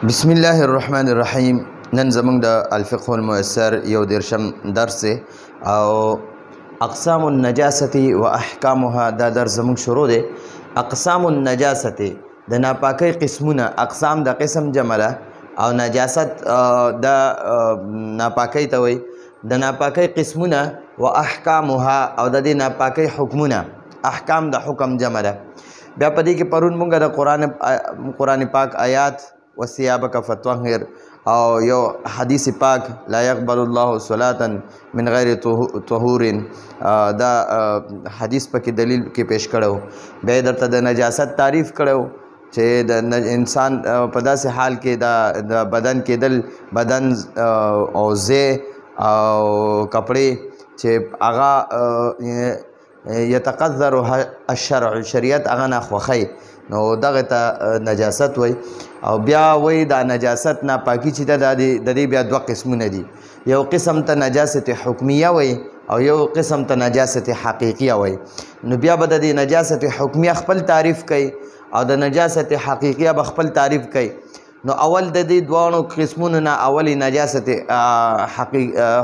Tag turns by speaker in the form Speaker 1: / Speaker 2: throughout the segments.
Speaker 1: بسم الله الرحمن الرحیم. نن زمونږ د الفقه الميسر یو دیرشم درس او اقسام النجاست و احکامها دا درس زمونږ شروع دی. اقسام النجاست د ناپاکی قسمونه، اقسام د قسم جمع ده او نجاست د ناپاکی ته وایي. د ناپاکی قسمونه و احکامها او د دې ناپاکی حکمونه، احکام د حکم جمع ده. بیا په دې کې پرون مونږ د قرآن پاک آیات وثيابك فطهر او یو حدیث پاک لا يقبل الله صلاة من غیر طهور، دا حدیث پکې دلیل کې پیش کړو. بیا درته د نجاست تعریف کړو چې د انسان په داسې حال کې د بدن کېدل، بدن او زه او کپڑے چې هغه یتقذر الشرع، شریعت هغه نه خوښوي، نو دغه ته نجاست وای. او بیا وای دا نجاست ناپاکی چې د دې بیا دوه قسمونه دي. یو قسم ته نجاست حکمیه وای او یو قسم ته نجاست حقیقیه وای. نو بیا به د نجاست حکمیه خپل تعریف کوي او د نجاست حقیقیه به خپل تعریف کوي. نو اول د دې دوانو قسمونو نه اولی نجاست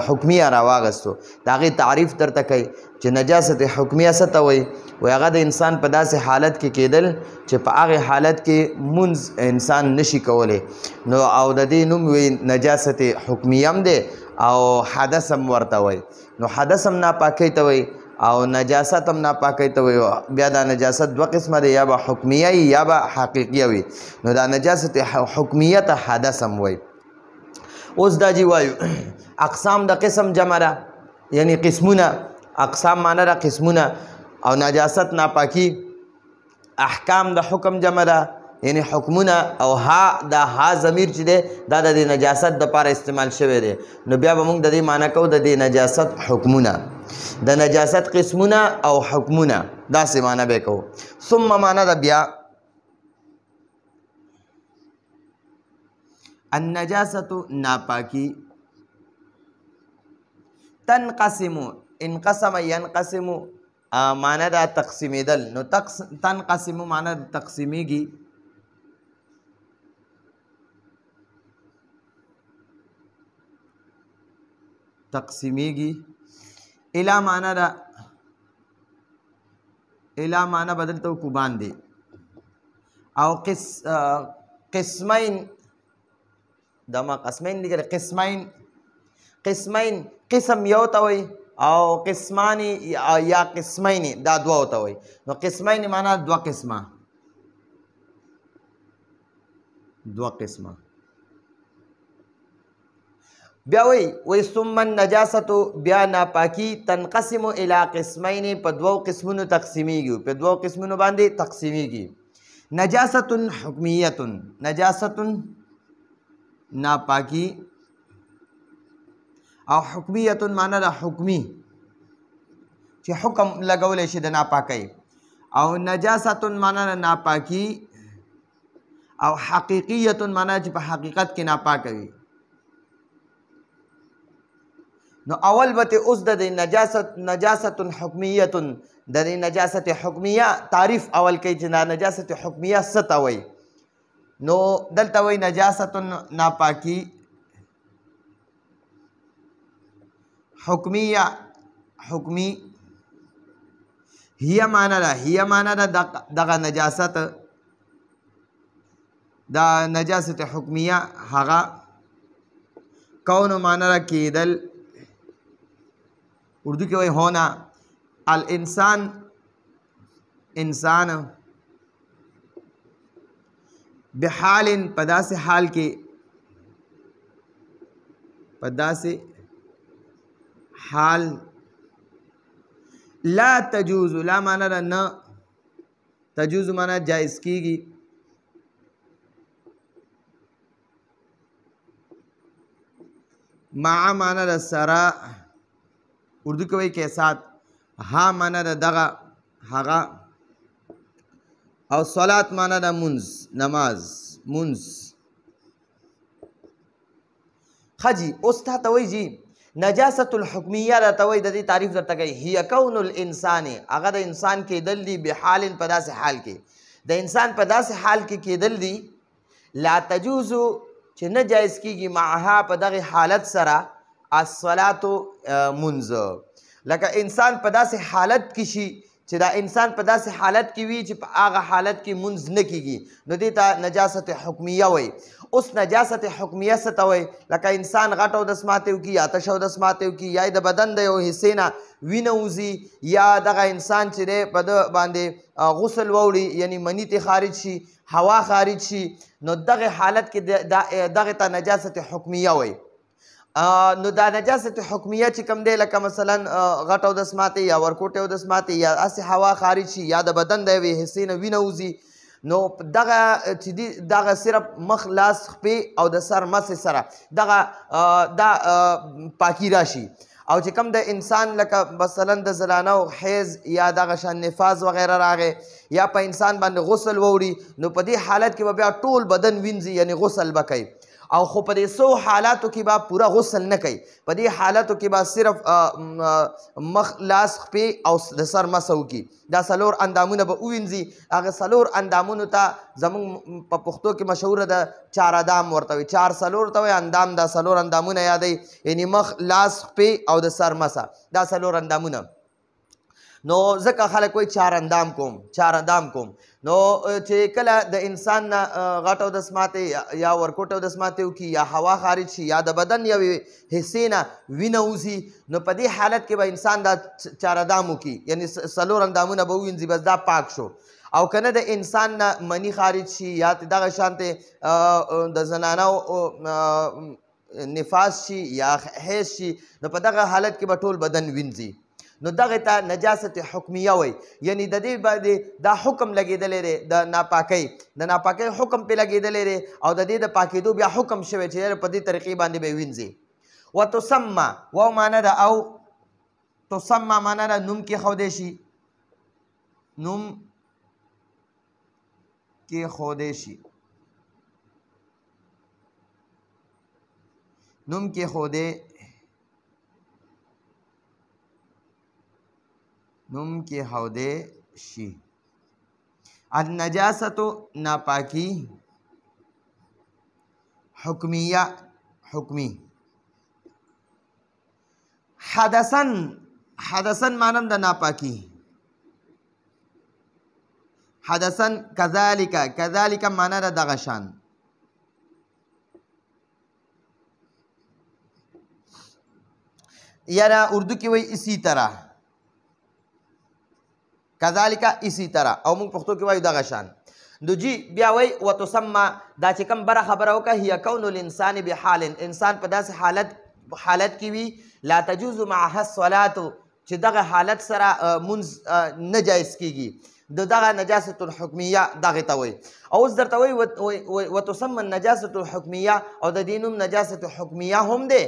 Speaker 1: حکمیه راواغستو، د هغې تعریف درته کوي چې نجاست حکمیه څه ته وایي. وایي هغه د انسان په داسې حالت کې کېدل چې په هغې حالت کې مونځ انسان نشي کولی، نو او د دې نوم وایي نجاست حکمیه هم دی او حدث هم ورته وایي. نو حدث هم ناپاکی ته وایي او نجاست هم ناپاکی ته وایي. بیا دا نجاست دوه قسمه دی، یا به حکمیه وي یا به حقیقیه وي. نو دا نجاست حکمیه ته حدث هم وایي. اوس دا جی وایو اقسام د قسم جمع ده، یعنی قسمونه، اقسام معنی ده قسمونه، او نجاست ناپاکی. احکام د حکم جمع ده، یعنی حکمونه، او ها دا ها ضمیر چې دی دا د نجاست دپاره استعمال شوی دی. نو بیا به موږ د دې معنی کوو د دې نجاست حکمونه، د نجاست قسمونه او حکمونه، داسې معنی به کوو. ثم معنی ده بیا النجاست ناپاکی، تنقسم، انقسم ینقسم معنی ده تقسیمیدل. نو تنقسم معنی ده تقسیمیږي. تقسیمیږي الا معنی ده، الا معنی بدلته کو باندې، او قسمین دما قسمین لیکل، قسمین، قسمین قسم یو ته وایي او قسمانی یا قسمین دا دوه ته وایي. نو قسمین معنی دوه قسمه، دوه قسمه. بیا وی ثم النجاست، بیا ناپاکی تنقسم الى قسمین، په دوو قسمونو تقسیمیږي، په دوو قسمونو باندې تقسیمیږي. نجاست حکمیت، نجاست ناپاکی، او حکمیت معنی ده حکمی چې حکم لګولی شي د ناپاکی، او نجاست معنی ده ناپاکی، او حقیقیت معنی چې په حقیقت کې ناپاک وي. نو اول بته اوس د نجاست حکمیت، د نجاست حکمیه تعریف اول کوي چې نجاست حکمیه څه ته وایي. نو دلته وایي نجاست ناپاکی حکمیه، حکمی، هي معنی ده، هي معنی ده دغه نجاست، دا نجاست حکمیه هغه کون معنی ده کېدل. اردو کې وایي ہونا. الانسان، انسان، بحال په داسې حال کې، په داسې حال، لا تجوز، لا معنی ده نه، تجوز معنی جائز کیږي، مع معنی ده سرا، اردو کې وایي کې سات، ها معنی ده دغه هغه، او صلات معنی ده منز، نماز، منز. خجی اوس تا ته وایي جی نجاست الحکمیه راته وایي، د دې تعریف درته کوي. هي کون الانسان، هغه د انسان کېدل دي، بحال په داسې حال کې، د انسان په داسې حال کې کېدل دي لا تجوز چې نه جایز کیږي معها په دغه حالت سره الصلاة منځ. لکه انسان په داسې حالت کې شي چې دا انسان په داسې حالت کې وي چې په هغه حالت کې منځ نه کیږي، نو دې ته نجاست حکمیه وایي. اوس نجاست حکمیه څه ته وایي؟ لکه انسان غټ اودس ماتی وکړي یا تش اودس ماتی وکړي یا د بدن د یو حصې نه وینه وځي یا دغه انسان چې دی په ده باندې غسل ووړي یعنی مني ترې خارج شي، هوا خارج شي، نو دغه حالت کې دغه ته نجاست حکمیه وایي. نو دا نجاست حکمیه چې کوم دی لکه مثلا غټ اودس ماتی یا ورکوټې اودس ماتی یا هسې هوا خارج شي یا د بدن د یوې حصې نه وینه وځي، نو دغه چې دي دغه صرف مخ لاس خپې او د سر مسې سره دا پاکي راشي. او چې کوم د انسان لکه مثلا د زنانو حیض یا دغه شان نفاس وغیره راغی یا په انسان باندې غسل ووړي، نو په دې حالت کې به بیا ټول بدن وینځي یعنی غسل به کوي، او خو په دې څو حالاتو کې به پوره غسل نه کوي. په دې حالاتو کې به صرف مخ لاس خپې او د سر مسه وکړي، دا څلور اندامونه به ووینځي. هغه څلور اندامونو ته زموږ په پښتو کې مشهوره ده چار ادام ورته وایي، چار څلور ته وایي، اندام دا څلور اندامونه یادوي، یعنی مخ لاس خپې او د سر مسه دا څلور اندامونه. نو ځکه خلک وایي چار اندام کوم. نو چې کله د انسان نه غټ اودس ماتی یا ورکوټ اودس ماتی وکړي یا هوا خارج شي یا د بدن یوې حصې نه وینه وځي، نو په دې حالت کې به انسان دا چار اندام وکړي یعنی څلور اندامونه به ووینځي، بس دا پاک شو. او که نه د انسان نه مني خارج شي یا دغه شانتې د زنانو نفاس شي یا حیض شي، نو په دغه حالت کې به ټول بدن وینځي. نو دغه ته نجاست حکمیه وایي، یعنی د دې باندې دا حکم لګېدلی دی د ناپاکۍ حکم پې لګېدلی دی او د دې د پاکېدو بیا حکم شوی چې په دې طریقې باندې به یې وینځي. وتسمى واو معنی ده او تسمى معنی ده نوم کېښودی شي، نوم کېښودی شي، نوم کېښودی شي. النجاست ناپاکی حکمی. حدثن مانم د ناپاکی، حدثن کذالک مانا د دغه شان. یا اردو کې وایي اسی طرح، کذالکه اسی طرح، او موږ پښتو کې وایو دغه شان. نو جی بیا وایي وتسمى دا چې کوم بره خبره وکړه هي کون الانسان بحال، انسان په داسې حالت کې وي لا تجوز معها الصلاة چې دغه حالت سره منځ نه جایز کیږي، دغه نجاست الحکمیه دغه ته وایي. او اوس درته وایي وتسمى النجاست الحکمیه، او د دې نوم نجاست حکمیه هم دی،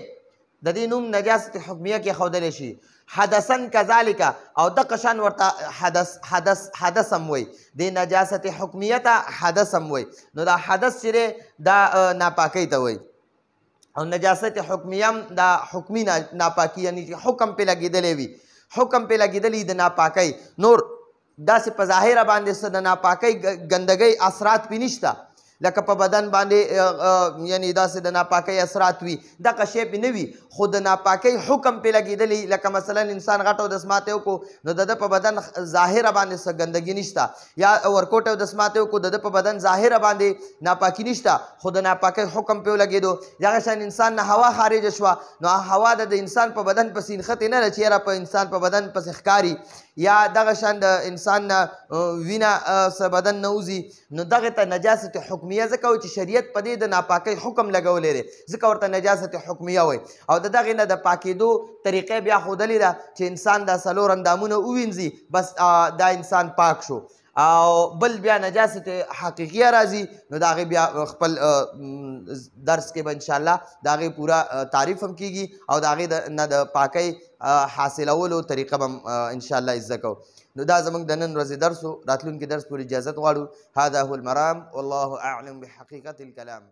Speaker 1: د دې نوم نجاست حکمیه کې ښودلی شي. حدثن کذالک، او دغه شان ورته حدث هم وایي، د نجاست حکمیه ته حدث هم وایي. نو دا حدث چې دی دا ناپاکۍ ته وایي، او نجاست حکمیه هم دا حکمي ناپاکي یعنی چې حکم پې لګېدلی وي، حکم پې لګېدلی د ناپاکۍ. نور داسې په ظاهره باندې څه د ناپاکۍ ګندګۍ اثرات پې نشته، لکه په بدن باندې یعنی داسې د ناپاکۍ اثرات وي دغه شی پې نه وي، خو د ناپاکۍ حکم پې لګېدلی. لکه مثلا انسان غټ اودس ماتی وکړو نو د ده په بدن ظاهره باندې څه ګندګي نشته، یا ورکوټ اودس ماتی وکړو د ده په بدن ظاهره باندې ناپاکي نشته، خو د ناپاکۍ حکم پې ولګېدو. دغه شان انسان نه هوا خارجه شوه، نو هوا د انسان په بدن پسې نښتې نه ده چې یاره په انسان په بدن پسې ښکاري، یا دغه شان د انسان نه وینه بدن نه وځي، نو دغه ته نجاست حکمیه ځکه وایي چې شریعت په دې د ناپاکۍ حکم لګولی دی، ځکه ورته نجاست حکمیه وایي. او د دغې نه د پاکېدو طریقې بیا ښودلې ده چې انسان دا څلور اندامونه ووینځي، بس دا انسان پاک شو. او بل بیا نجاست حقیقیه راځي، نو د هغې بیا خپل درس کې به انشاءالله د هغې پوره تعریف هم کیږي، او د هغې نه د پاکۍ حاصلولو طریقه به هم انشاءالله زده کوو. نو دا زموږ د نن ورځې درس و، راتلونکي درس پورې اجازت غواړو. هذا هو المرام والله اعلم بحقیقت الکلام.